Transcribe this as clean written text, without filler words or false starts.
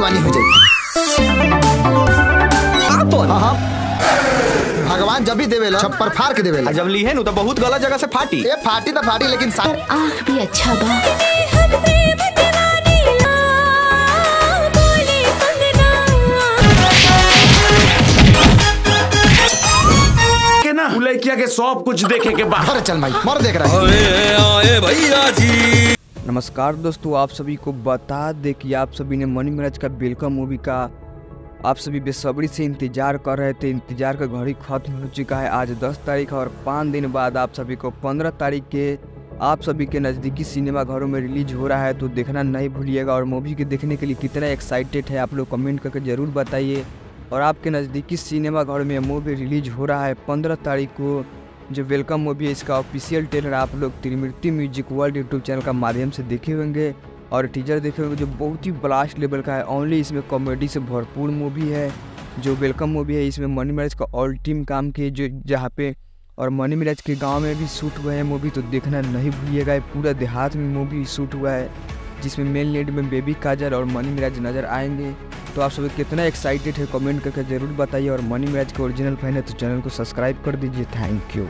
दीवानी हो जाएगी। हाँ भगवान जब भी देवेला छप्पर फाड़ के देवेला। जब ली है नु तो बहुत गलत जगह से फाटी। ये फाटी तो फाटी लेकिन आँख भी अच्छा बा। लड़किया के सब कुछ देखे के बाद चल भाई मर देख रहा है भैया जी। नमस्कार दोस्तों, आप सभी को बता दें कि आप सभी ने मनी महाराज का वेलकम मूवी का आप सभी बेसब्री से इंतजार कर रहे थे। इंतजार का घड़ी खत्म हो चुका है। आज 10 तारीख और 5 दिन बाद आप सभी को 15 तारीख के आप सभी के नज़दीकी सिनेमा घरों में रिलीज हो रहा है, तो देखना नहीं भूलिएगा। और मूवी के देखने के लिए कितना एक्साइटेड है आप लोग कमेंट करके ज़रूर बताइए। और आपके नज़दीकी सिनेमा घर में मूवी रिलीज हो रहा है 15 तारीख को। जो वेलकम मूवी है इसका ऑफिशियल ट्रेलर आप लोग त्रिमूर्ति म्यूजिक वर्ल्ड यूट्यूब चैनल का माध्यम से देखे होंगे और टीजर देखे होंगे, जो बहुत ही ब्लास्ट लेवल का है। ओनली इसमें कॉमेडी से भरपूर मूवी है। जो वेलकम मूवी है इसमें मनी महाराज का ऑल टीम काम की जो जहाँ पे और मनी महाराज के गांव में भी शूट हुआ है मूवी, तो देखना नहीं भूलिएगा। पूरा देहात में मूवी शूट हुआ है जिसमें मेन लीड में बेबी काजल और मनी महाराज नज़र आएंगे। तो आप सभी कितना एक्साइटेड है कमेंट करके ज़रूर बताइए। और मनी महाराज के ओरिजिनल फैन है तो चैनल को सब्सक्राइब कर दीजिए। Thank you.